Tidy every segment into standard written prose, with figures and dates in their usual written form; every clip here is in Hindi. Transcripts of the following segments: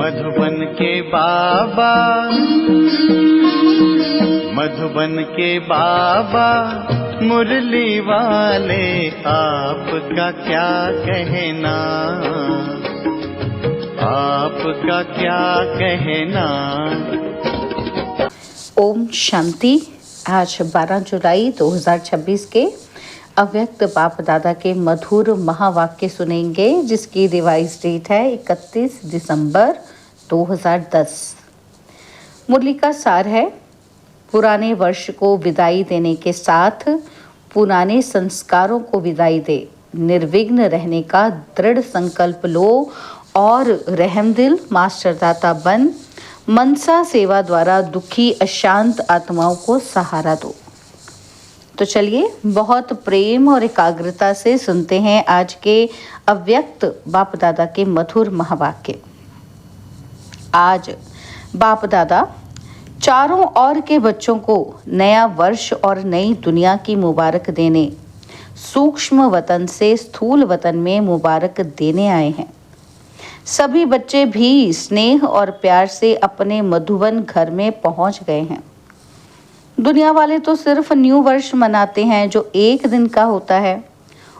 मधुबन के बाबा, मधुबन के बाबा मुरली वाले, आपका क्या कहना, आपका क्या कहना। ओम शांति। आज 12 जुलाई 2026 के अव्यक्त बाप दादा के मधुर महावाक्य सुनेंगे, जिसकी रिवाइज डेट है 31 दिसंबर 2010। मुरली का सार है, पुराने वर्ष को विदाई देने के साथ पुराने संस्कारों को विदाई दे, निर्विघ्न रहने का दृढ़ संकल्प लो और रहमदिल मास्टर दाता बन मनसा सेवा द्वारा दुखी अशांत आत्माओं को सहारा दो। तो चलिए बहुत प्रेम और एकाग्रता से सुनते हैं आज के अव्यक्त बाप दादा के मधुर महावाक्य। आज बाप दादा चारों ओर के बच्चों को नया वर्ष और नई दुनिया की मुबारक देने सूक्ष्म वतन से स्थूल वतन में मुबारक देने आए हैं। सभी बच्चे भी स्नेह और प्यार से अपने मधुबन घर में पहुंच गए हैं। दुनिया वाले तो सिर्फ न्यू वर्ष मनाते हैं जो एक दिन का होता है,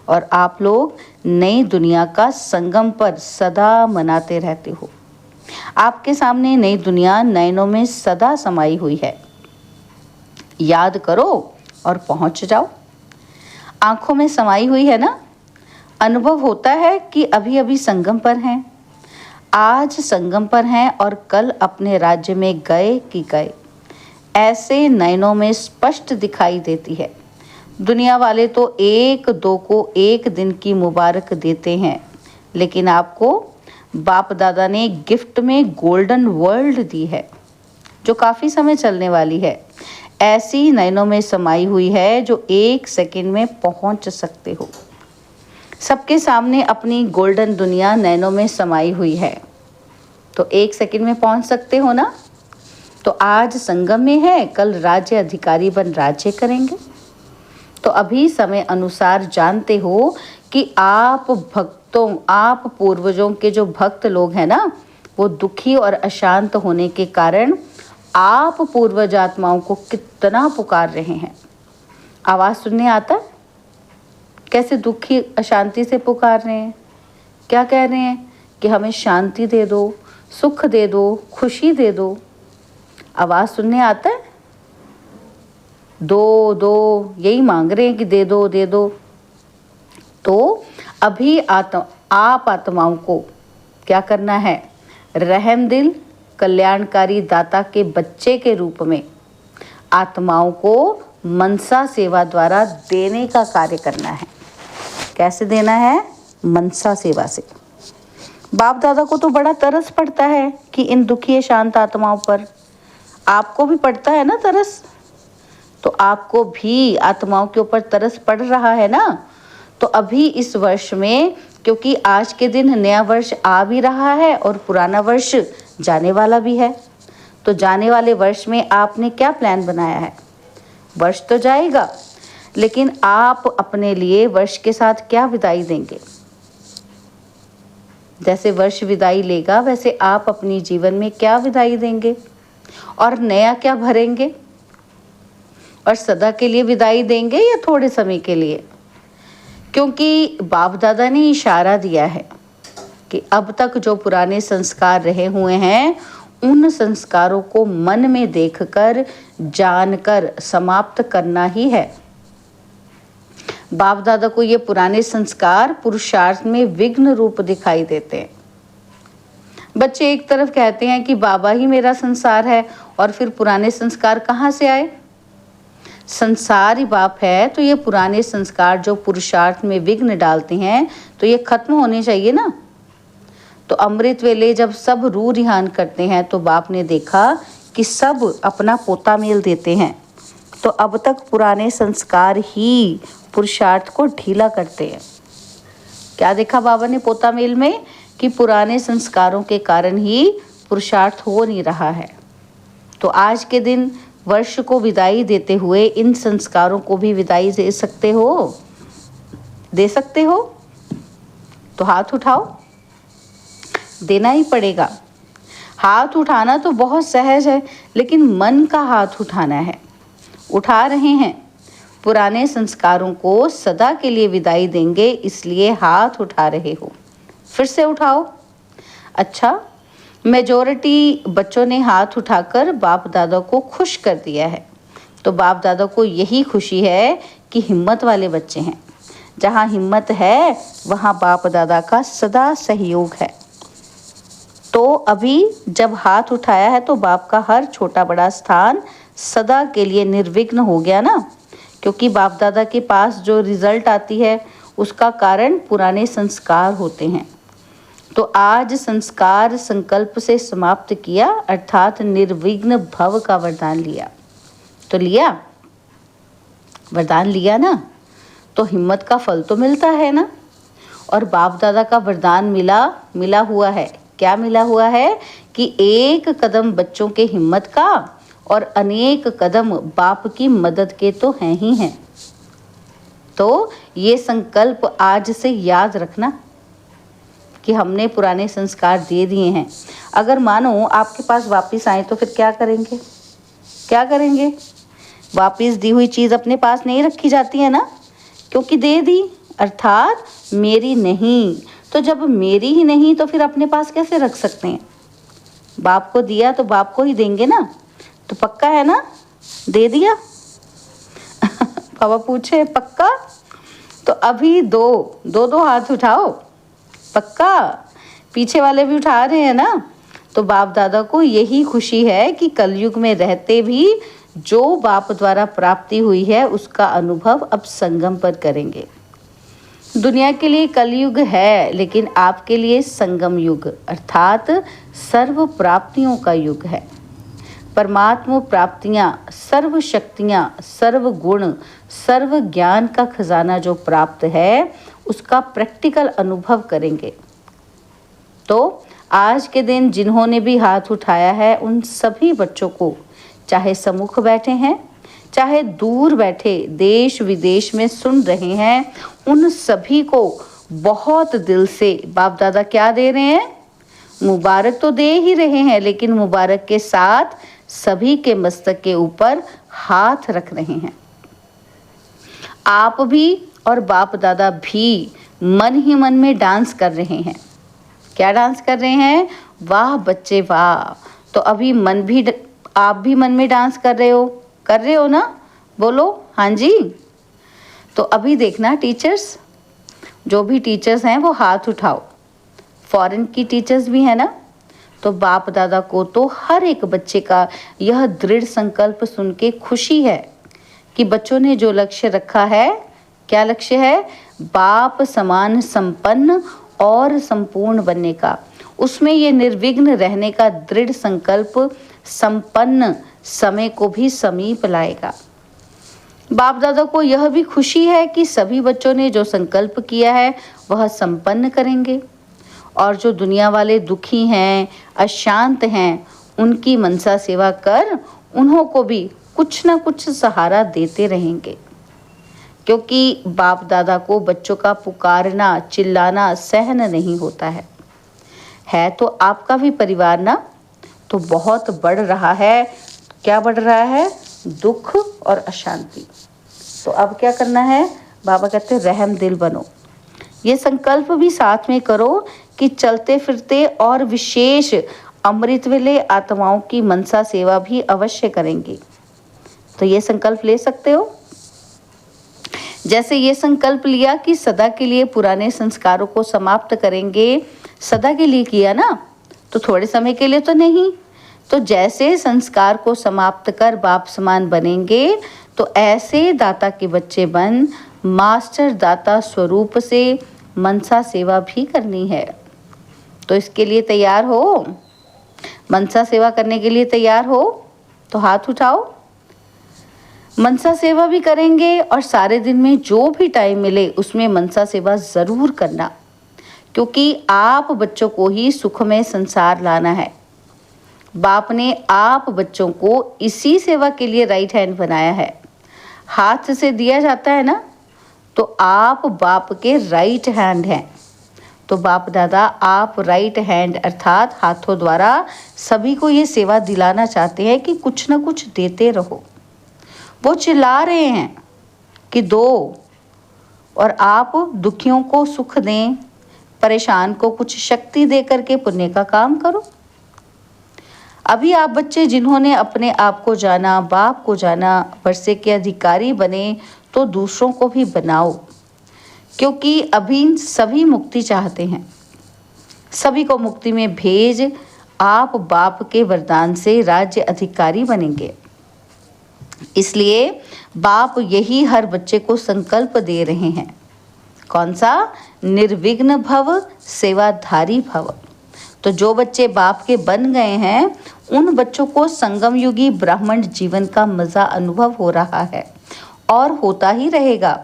और आप लोग नई दुनिया का संगम पर सदा मनाते रहते हो। आपके सामने नई दुनिया नयनों में सदा समाई हुई है। याद करो और पहुंच जाओ। आंखों में समाई हुई है ना। अनुभव होता है कि अभी अभी संगम पर हैं, आज संगम पर हैं और कल अपने राज्य में गए कि गए, ऐसे नयनों में स्पष्ट दिखाई देती है। दुनिया वाले तो एक दो को एक दिन की मुबारक देते हैं, लेकिन आपको बाप दादा ने गिफ्ट में गोल्डन वर्ल्ड दी है, जो काफ़ी समय चलने वाली है। ऐसी नयनों में समाई हुई है जो एक सेकंड में पहुंच सकते हो। सबके सामने अपनी गोल्डन दुनिया नैनों में समाई हुई है, तो एक सेकंड में पहुंच सकते हो ना। तो आज संगम में है, कल राज्य अधिकारी बन राज्य करेंगे। तो अभी समय अनुसार जानते हो कि आप भक्तों, आप पूर्वजों के जो भक्त लोग हैं ना, वो दुखी और अशांत होने के कारण आप पूर्वज आत्माओं को कितना पुकार रहे हैं। आवाज़ सुनने आता है? कैसे दुखी अशांति से पुकार रहे हैं। क्या कह रहे हैं कि हमें शांति दे दो, सुख दे दो, खुशी दे दो। आवाज़ सुनने आता है? दो दो यही मांग रहे हैं कि दे दो दे दो। तो अभी आप आत्माओं को क्या करना है? रहमदिल कल्याणकारी दाता के बच्चे के रूप में आत्माओं को मनसा सेवा द्वारा देने का कार्य करना है। कैसे देना है? मनसा सेवा से। बाप दादा को तो बड़ा तरस पड़ता है कि इन दुखी शांत आत्माओं पर। आपको भी पड़ता है ना तरस? तो आपको भी आत्माओं के ऊपर तरस पड़ रहा है ना। तो अभी इस वर्ष में, क्योंकि आज के दिन नया वर्ष आ भी रहा है और पुराना वर्ष जाने वाला भी है, तो जाने वाले वर्ष में आपने क्या प्लान बनाया है? वर्ष तो जाएगा, लेकिन आप अपने लिए वर्ष के साथ क्या विदाई देंगे? जैसे वर्ष विदाई लेगा, वैसे आप अपनी जीवन में क्या विदाई देंगे और नया क्या भरेंगे? और सदा के लिए विदाई देंगे या थोड़े समय के लिए? क्योंकि बाप दादा ने इशारा दिया है कि अब तक जो पुराने संस्कार रहे हुए हैं, उन संस्कारों को मन में देखकर, जानकर समाप्त करना ही है। बाप दादा को ये पुराने संस्कार पुरुषार्थ में विघ्न रूप दिखाई देते हैं। बच्चे एक तरफ कहते हैं कि बाबा ही मेरा संसार है, और फिर पुराने संस्कार कहाँ से आए? संसार ही बाप है, तो ये पुराने संस्कार जो पुरुषार्थ में विघ्न डालते हैं, तो ये खत्म होने चाहिए ना। तो अमृत वेले जब सब रूह रिहान करते हैं, तो बाप ने देखा कि सब अपना पोता मेल देते हैं, तो अब तक पुराने संस्कार ही पुरुषार्थ को ढीला करते हैं। क्या देखा बाबा ने पोता मेल में? कि पुराने संस्कारों के कारण ही पुरुषार्थ हो नहीं रहा है। तो आज के दिन वर्ष को विदाई देते हुए इन संस्कारों को भी विदाई दे सकते हो? दे सकते हो? तो हाथ उठाओ। देना ही पड़ेगा। हाथ उठाना तो बहुत सहज है, लेकिन मन का हाथ उठाना है। उठा रहे हैं, पुराने संस्कारों को सदा के लिए विदाई देंगे, इसलिए हाथ उठा रहे हो। फिर से उठाओ। अच्छा, मेजॉरिटी बच्चों ने हाथ उठाकर बाप दादा को खुश कर दिया है। तो बाप दादा को यही खुशी है कि हिम्मत वाले बच्चे हैं। जहाँ हिम्मत है वहाँ बाप दादा का सदा सहयोग है। तो अभी जब हाथ उठाया है तो बाप का हर छोटा बड़ा स्थान सदा के लिए निर्विघ्न हो गया ना, क्योंकि बाप दादा के पास जो रिजल्ट आती है उसका कारण पुराने संस्कार होते हैं। तो आज संस्कार संकल्प से समाप्त किया, अर्थात निर्विघ्न भव का वरदान लिया। तो लिया, वरदान लिया ना, तो हिम्मत का फल तो मिलता है ना। और बाप दादा का वरदान मिला हुआ है। क्या मिला हुआ है कि एक कदम बच्चों के हिम्मत का और अनेक कदम बाप की मदद के तो हैं ही हैं। तो ये संकल्प आज से याद रखना कि हमने पुराने संस्कार दे दिए हैं। अगर मानो आपके पास वापस आए तो फिर क्या करेंगे? क्या करेंगे? वापस दी हुई चीज़ अपने पास नहीं रखी जाती है ना, क्योंकि दे दी, अर्थात मेरी नहीं। तो जब मेरी ही नहीं तो फिर अपने पास कैसे रख सकते हैं? बाप को दिया तो बाप को ही देंगे ना। तो पक्का है ना? दे दिया? पापा पूछे पक्का? तो अभी दो हाथ उठाओ। पक्का? पीछे वाले भी उठा रहे हैं ना। तो बाप दादा को यही खुशी है कि कलयुग में रहते भी जो बाप द्वारा प्राप्ति हुई है उसका अनुभव अब संगम पर करेंगे। दुनिया के लिए कलयुग है, लेकिन आपके लिए संगम युग अर्थात सर्व प्राप्तियों का युग है। परमात्मा प्राप्तियां, सर्व शक्तियां, सर्व गुण, सर्व ज्ञान का खजाना जो प्राप्त है उसका प्रैक्टिकल अनुभव करेंगे। तो आज के दिन जिन्होंने भी हाथ उठाया है उन सभी बच्चों को, चाहे सम्मुख बैठे हैं चाहे दूर बैठे देश विदेश में सुन रहे हैं, उन सभी को बहुत दिल से बाप दादा क्या दे रहे हैं? मुबारक तो दे ही रहे हैं, लेकिन मुबारक के साथ सभी के मस्तक के ऊपर हाथ रख रहे हैं। आप भी और बाप दादा भी मन ही मन में डांस कर रहे हैं। क्या डांस कर रहे हैं? वाह बच्चे वाह। तो अभी आप भी मन में डांस कर रहे हो ना? बोलो हाँ जी। तो अभी देखना टीचर्स, जो भी टीचर्स हैं वो हाथ उठाओ। फॉरेन की टीचर्स भी है ना। तो बाप दादा को तो हर एक बच्चे का यह दृढ़ संकल्प सुन के खुशी है कि बच्चों ने जो लक्ष्य रखा है, क्या लक्ष्य है? बाप समान संपन्न और संपूर्ण बनने का। उसमें ये निर्विघ्न रहने का दृढ़ संकल्प संपन्न समय को भी समीप लाएगा। बाप दादा को यह भी खुशी है कि सभी बच्चों ने जो संकल्प किया है वह संपन्न करेंगे, और जो दुनिया वाले दुखी हैं, अशांत हैं, उनकी मनसा सेवा कर उन्हों को भी कुछ ना कुछ सहारा देते रहेंगे। क्योंकि बाप दादा को बच्चों का पुकारना चिल्लाना सहन नहीं होता है तो आपका भी परिवार ना तो बहुत बढ़ रहा है। क्या बढ़ रहा है? दुख और अशांति। तो अब क्या करना है? बाबा कहते रहम दिल बनो। ये संकल्प भी साथ में करो कि चलते फिरते और विशेष अमृत वेले आत्माओं की मनसा सेवा भी अवश्य करेंगे। तो ये संकल्प ले सकते हो। जैसे ये संकल्प लिया कि सदा के लिए पुराने संस्कारों को समाप्त करेंगे, सदा के लिए किया ना, तो थोड़े समय के लिए तो नहीं। तो जैसे संस्कार को समाप्त कर बाप समान बनेंगे, तो ऐसे दाता के बच्चे बन मास्टर दाता स्वरूप से मनसा सेवा भी करनी है। तो इसके लिए तैयार हो? मनसा सेवा करने के लिए तैयार हो? तो हाथ उठाओ। मनसा सेवा भी करेंगे और सारे दिन में जो भी टाइम मिले उसमें मनसा सेवा ज़रूर करना, क्योंकि आप बच्चों को ही सुखमय संसार लाना है। बाप ने आप बच्चों को इसी सेवा के लिए राइट हैंड बनाया है। हाथ से दिया जाता है ना, तो आप बाप के राइट हैंड हैं। तो तो बाप दादा आप राइट हैंड अर्थात हाथों द्वारा सभी को ये सेवा दिलाना चाहते हैं कि कुछ ना कुछ देते रहो। वो चिल्ला रहे हैं कि दो, और आप दुखियों को सुख दें, परेशान को कुछ शक्ति दे करके पुण्य का काम करो। अभी आप बच्चे जिन्होंने अपने आप को जाना, बाप को जाना, वर्षे के अधिकारी बने, तो दूसरों को भी बनाओ, क्योंकि अभी सभी मुक्ति चाहते हैं। सभी को मुक्ति में भेज आप बाप के वरदान से राज्य अधिकारी बनेंगे। इसलिए बाप यही हर बच्चे को संकल्प दे रहे हैं। कौन सा? निर्विघ्न भव, सेवाधारी भव। तो जो बच्चे बाप के बन गए हैं, उन बच्चों को संगम युगी ब्राह्मण जीवन का मजा अनुभव हो रहा है और होता ही रहेगा।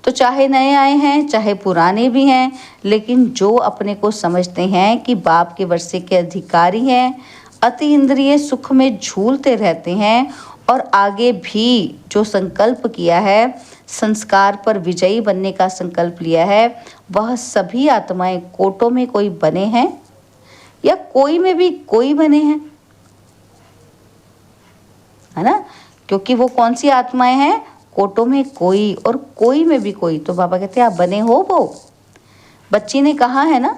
तो चाहे नए आए हैं, चाहे पुराने भी हैं, लेकिन जो अपने को समझते हैं कि बाप के वर्षे के अधिकारी हैं, अति इंद्रिय सुख में झूलते रहते हैं और आगे भी जो संकल्प किया है, संस्कार पर विजयी बनने का संकल्प लिया है, वह सभी आत्माएं कोटों में कोई बने हैं या कोई में भी कोई बने हैं, है ना? क्योंकि वो कौन सी आत्माएं हैं? कोटों में कोई और कोई में भी कोई। तो बाबा कहते हैं आप बने हो वो। बच्ची ने कहा है ना,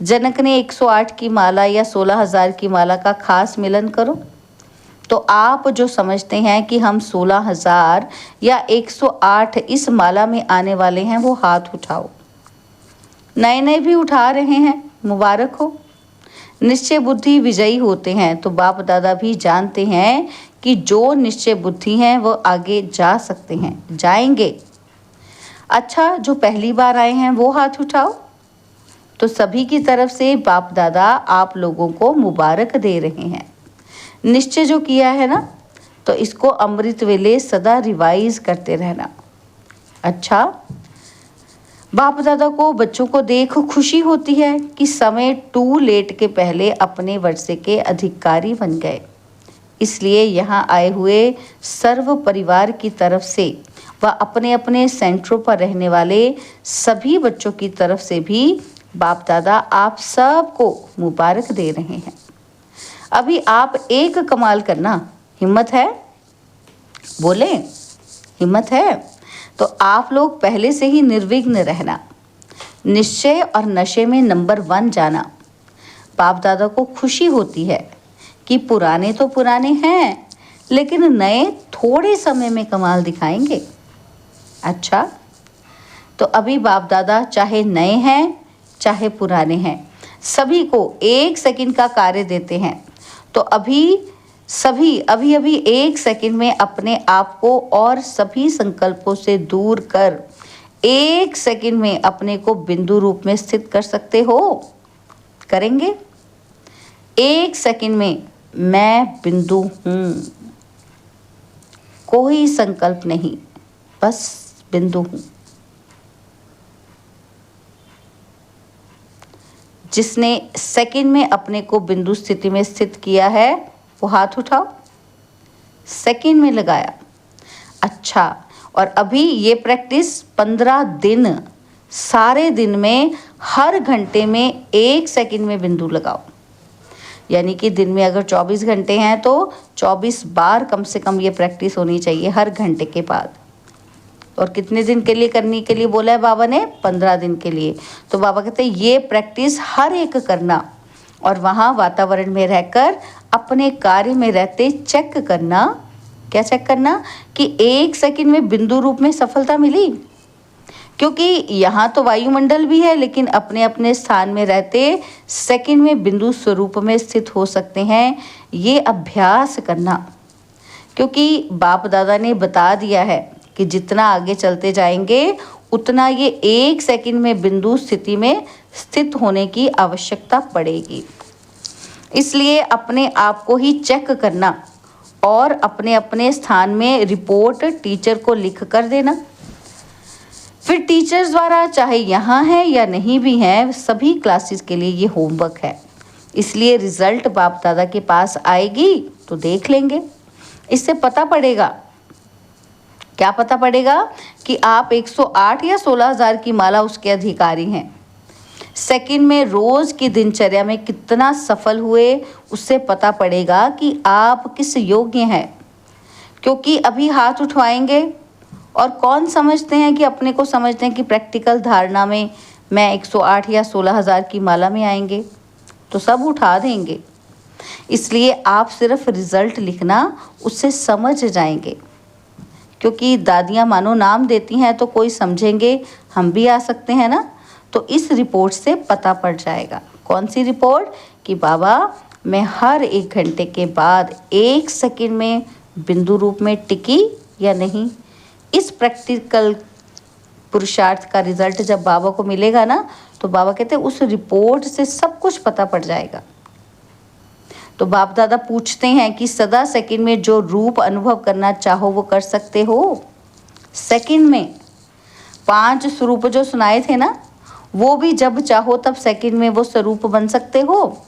जनक ने 108 की माला या 16,000 की माला का खास मिलन करो। तो आप जो समझते हैं कि हम 16,000 या 108 इस माला में आने वाले हैं, वो हाथ उठाओ। नए नए भी उठा रहे हैं, मुबारक हो। निश्चय बुद्धि विजयी होते हैं। तो बाप दादा भी जानते हैं कि जो निश्चय बुद्धि हैं वो आगे जा सकते हैं, जाएंगे। अच्छा, जो पहली बार आए हैं वो हाथ उठाओ। तो सभी की तरफ से बाप दादा आप लोगों को मुबारक दे रहे हैं। निश्चय जो किया है ना, तो इसको अमृत वेले सदा रिवाइज करते रहना। अच्छा, बाप दादा को बच्चों को देख खुशी होती है कि समय टू लेट के पहले अपने वर्षे के अधिकारी बन गए। इसलिए यहाँ आए हुए सर्व परिवार की तरफ से व अपने अपने सेंटरों पर रहने वाले सभी बच्चों की तरफ से भी बाप दादा आप सबको मुबारक दे रहे हैं। अभी आप एक कमाल करना, हिम्मत है? बोले, हिम्मत है? तो आप लोग पहले से ही निर्विघ्न रहना, निश्चय और नशे में नंबर 1 जाना। बाप दादा को खुशी होती है कि पुराने तो पुराने हैं, लेकिन नए थोड़े समय में कमाल दिखाएंगे। अच्छा, तो अभी बाप दादा चाहे नए हैं चाहे पुराने हैं, सभी को 1 सेकंड का कार्य देते हैं। तो अभी 1 सेकंड में अपने आप को और सभी संकल्पों से दूर कर 1 सेकंड में अपने को बिंदु रूप में स्थित कर सकते हो? करेंगे? 1 सेकंड में मैं बिंदु हूँ, कोई संकल्प नहीं, बस बिंदु हूँ। जिसने सेकंड में अपने को बिंदु स्थिति में स्थित किया है वो हाथ उठाओ। सेकंड में लगाया। अच्छा, और अभी ये प्रैक्टिस 15 दिन, सारे दिन में हर घंटे में 1 सेकंड में बिंदु लगाओ। यानी कि दिन में अगर 24 घंटे हैं तो 24 बार कम से कम ये प्रैक्टिस होनी चाहिए हर घंटे के बाद। और कितने दिन के लिए करने के लिए बोला है बाबा ने? 15 दिन के लिए। तो बाबा कहते हैं ये प्रैक्टिस हर एक करना, और वहाँ वातावरण में रहकर अपने कार्य में रहते चेक करना। क्या चेक करना? कि 1 सेकंड में बिंदु रूप में सफलता मिली। क्योंकि यहाँ तो वायुमंडल भी है, लेकिन अपने अपने स्थान में रहते सेकंड में बिंदु स्वरूप में स्थित हो सकते हैं। ये अभ्यास करना, क्योंकि बाप दादा ने बता दिया है कि जितना आगे चलते जाएंगे उतना ये 1 सेकंड में बिंदु स्थिति में स्थित होने की आवश्यकता पड़ेगी। इसलिए अपने आप को ही चेक करना और अपने अपने स्थान में रिपोर्ट टीचर को लिख कर देना। फिर टीचर्स द्वारा चाहे यहाँ है या नहीं भी हैं, सभी क्लासेस के लिए ये होमवर्क है। इसलिए रिजल्ट बाप दादा के पास आएगी तो देख लेंगे। इससे पता पड़ेगा, क्या पता पड़ेगा? कि आप 108 या 16,000 की माला उसके अधिकारी हैं। सेकंड में रोज़ की दिनचर्या में कितना सफल हुए, उससे पता पड़ेगा कि आप किस योग्य हैं। क्योंकि अभी हाथ उठवाएंगे और कौन समझते हैं कि अपने को समझते हैं कि प्रैक्टिकल धारणा में मैं 108 या 16,000 की माला में आएंगे, तो सब उठा देंगे। इसलिए आप सिर्फ रिजल्ट लिखना, उससे समझ जाएंगे। क्योंकि दादियाँ मानो नाम देती हैं तो कोई समझेंगे हम भी आ सकते हैं ना, तो इस रिपोर्ट से पता पड़ जाएगा। कौन सी रिपोर्ट? कि बाबा मैं हर 1 घंटे के बाद 1 सेकंड में बिंदु रूप में टिकी या नहीं। इस प्रैक्टिकल पुरुषार्थ का रिजल्ट जब बाबा को मिलेगा ना, तो बाबा कहते हैं उस रिपोर्ट से सब कुछ पता पड़ जाएगा। तो बाप दादा पूछते हैं कि सदा सेकंड में जो रूप अनुभव करना चाहो वो कर सकते हो? सेकंड में 5 स्वरूप जो सुनाए थे ना, वो भी जब चाहो तब सेकंड में वो स्वरूप बन सकते हो।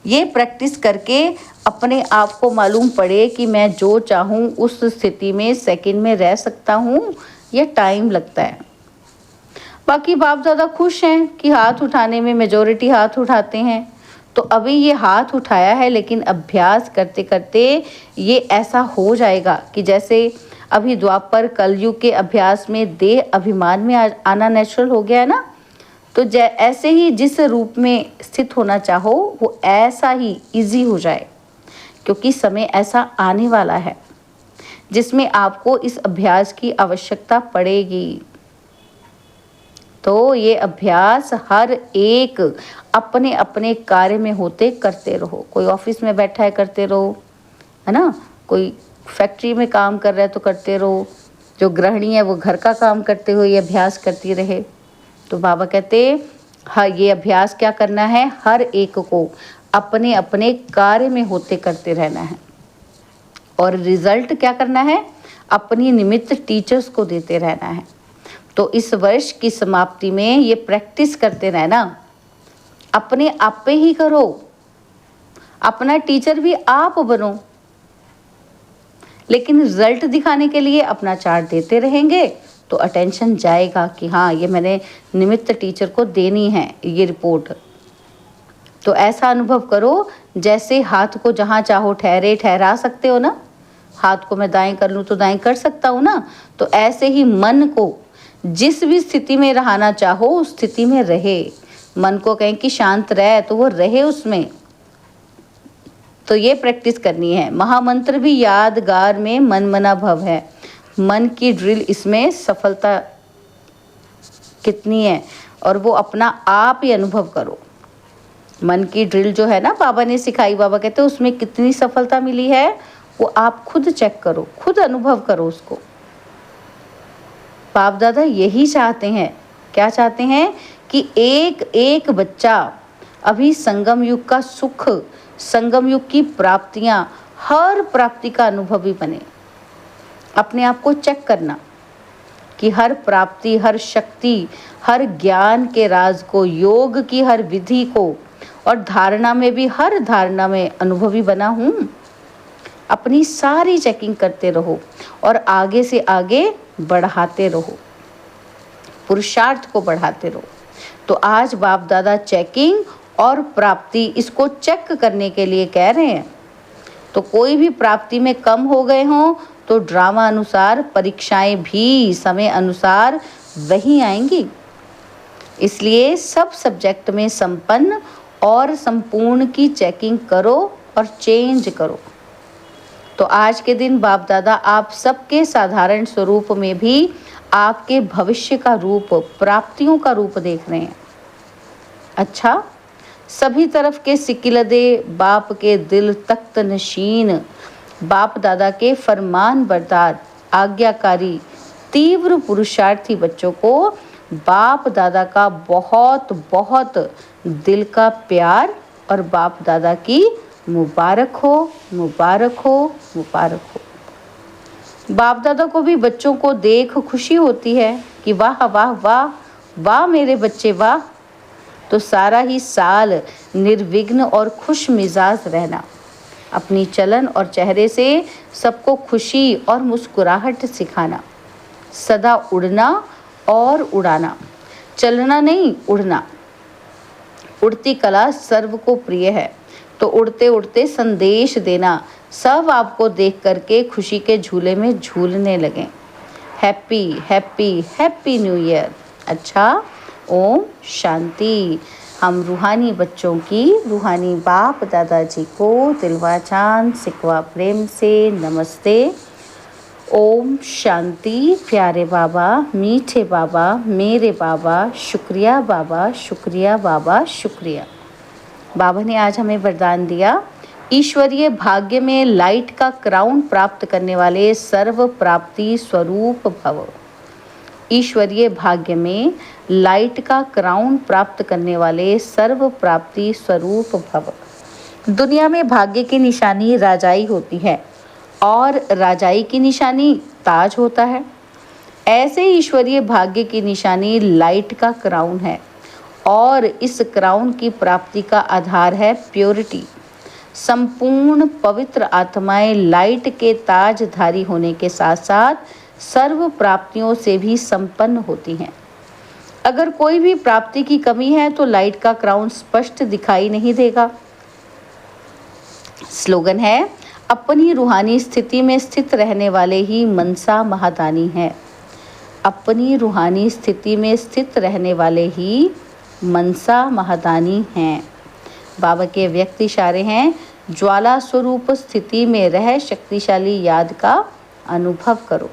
ये प्रैक्टिस करके अपने आप को मालूम पड़े कि मैं जो चाहूँ उस स्थिति में सेकंड में रह सकता हूँ या टाइम लगता है। बाकी बाप दादा खुश हैं कि हाथ उठाने में मेजॉरिटी हाथ उठाते हैं। तो अभी ये हाथ उठाया है, लेकिन अभ्यास करते करते ये ऐसा हो जाएगा कि जैसे अभी द्वापर कलयुग के अभ्यास में देह अभिमान में आना नेचुरल हो गया है ना, तो ऐसे ही जिस रूप में स्थित होना चाहो वो ऐसा ही इजी हो जाए। क्योंकि समय ऐसा आने वाला है जिसमें आपको इस अभ्यास की आवश्यकता पड़ेगी। तो ये अभ्यास हर एक अपने अपने कार्य में होते करते रहो। कोई ऑफिस में बैठा है करते रहो, है ना, कोई फैक्ट्री में काम कर रहा है तो करते रहो, जो गृहिणी है वो घर का काम करते हुए ये अभ्यास करती रहे। तो बाबा कहते हाँ, ये अभ्यास क्या करना है, हर एक को अपने अपने कार्य में होते करते रहना है। और रिजल्ट क्या करना है, अपनी निमित्त टीचर्स को देते रहना है। तो इस वर्ष की समाप्ति में ये प्रैक्टिस करते रहना, अपने आप पे ही करो, अपना टीचर भी आप बनो। लेकिन रिजल्ट दिखाने के लिए अपना चार्ट देते रहेंगे तो अटेंशन जाएगा कि हाँ ये मैंने निमित्त टीचर को देनी है ये रिपोर्ट। तो ऐसा अनुभव करो जैसे हाथ को जहाँ चाहो ठहरा सकते हो ना। हाथ को मैं दाएं कर लूँ तो दाएं कर सकता हूँ ना। तो ऐसे ही मन को जिस भी स्थिति में रहना चाहो उस स्थिति में रहे। मन को कहें कि शांत रहे तो वो रहे उसमें। तो ये प्रैक्टिस करनी है। महामंत्र भी यादगार में मन मना भव है। मन की ड्रिल इसमें सफलता कितनी है और वो अपना आप ही अनुभव करो। मन की ड्रिल जो है ना बाबा ने सिखाई, बाबा कहते हैं उसमें कितनी सफलता मिली है वो आप खुद चेक करो, खुद अनुभव करो उसको। बाप दादा यही चाहते हैं। क्या चाहते हैं? कि एक एक बच्चा अभी संगम युग का सुख, संगम युग की प्राप्तियां, हर प्राप्ति का अनुभवी बने। अपने आप को चेक करना कि हर प्राप्ति, हर शक्ति, हर ज्ञान के राज को, योग की हर विधि को और धारणा में भी हर धारणा में अनुभवी बना हूँ। अपनी सारी चेकिंग करते रहो और आगे से आगे बढ़ाते रहो, पुरुषार्थ को बढ़ाते रहो। तो आज बाप दादा चेकिंग और प्राप्ति इसको चेक करने के लिए कह रहे हैं। तो कोई भी प्राप्ति में कम हो गए हों तो ड्रामा अनुसार परीक्षाएं भी समय अनुसार वही आएंगी। इसलिए सब सब्जेक्ट में संपन्न और संपूर्ण की चेकिंग करो और चेंज करो। तो आज के दिन बाप दादा आप सबके साधारण स्वरूप में भी आपके भविष्य का रूप, प्राप्तियों का रूप देख रहे हैं। अच्छा, सभी तरफ के सिकिलदे बाप के दिल तख्त नशीन, बाप दादा के फरमान बरदार, आज्ञाकारी, तीव्र पुरुषार्थी बच्चों को बाप दादा का बहुत बहुत दिल का प्यार और बाप दादा की मुबारक हो, मुबारक हो, मुबारक हो। बाप दादा को भी बच्चों को देख खुशी होती है कि वाह वाह वाह वाह मेरे बच्चे वाह। तो सारा ही साल निर्विघ्न और खुश मिजाज रहना, अपनी चलन और चेहरे से सबको खुशी और मुस्कुराहट सिखाना, सदा उड़ना और उड़ाना, चलना नहीं उड़ना। उड़ती कला सर्व को प्रिय है, तो उड़ते उड़ते संदेश देना, सब आपको देख करके खुशी के झूले में झूलने लगे। Happy happy happy new year. अच्छा, ओम शांति। हम रूहानी बच्चों की रूहानी बाप दादाजी को दिलवा चांद सिकवा प्रेम से नमस्ते। ओम शांति। प्यारे बाबा, मीठे बाबा, मेरे बाबा, शुक्रिया बाबा, शुक्रिया बाबा, शुक्रिया। बाबा ने आज हमें वरदान दिया, ईश्वरीय भाग्य में लाइट का क्राउन प्राप्त करने वाले सर्व प्राप्ति स्वरूप भव। ईश्वरीय भाग्य में लाइट का क्राउन प्राप्त करने वाले सर्व प्राप्ति स्वरूप भव। दुनिया में भाग्य की निशानी राजाई होती है और राजाई की निशानी ताज होता है। ऐसे ईश्वरीय भाग्य की निशानी लाइट का क्राउन है और इस क्राउन की प्राप्ति का आधार है प्योरिटी। संपूर्ण पवित्र आत्माएं लाइट के ताजधारी होने के साथ साथ सर्व प्राप्तियों से भी संपन्न होती हैं। अगर कोई भी प्राप्ति की कमी है तो लाइट का क्राउन स्पष्ट दिखाई नहीं देगा। स्लोगन है, अपनी रूहानी स्थिति में स्थित रहने वाले ही मनसा महादानी हैं। अपनी रूहानी स्थिति में स्थित रहने वाले ही मनसा महादानी हैं। बाबा के व्यक्त इशारे हैं, ज्वाला स्वरूप स्थिति में रह शक्तिशाली याद का अनुभव करो।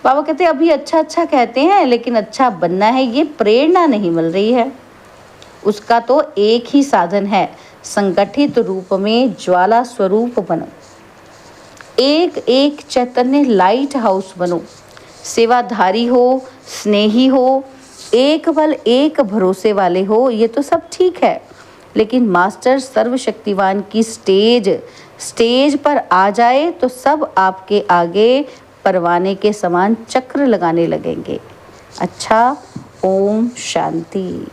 बाबा कहते हैं अभी अच्छा कहते हैं, लेकिन अच्छा बनना है ये प्रेरणा नहीं मिल रही है। उसका तो एक ही साधन है, संगठित रूप में ज्वाला स्वरूप बनो। एक एक चैतन्य लाइट हाउस बनो। सेवाधारी हो, स्नेही हो, एक बल एक भरोसे वाले हो, ये तो सब ठीक है, लेकिन मास्टर सर्वशक्तिवान की स्टेज पर आ जाए तो सब आपके आगे परवाने के समान चक्र लगाने लगेंगे। अच्छा, ओम शांति।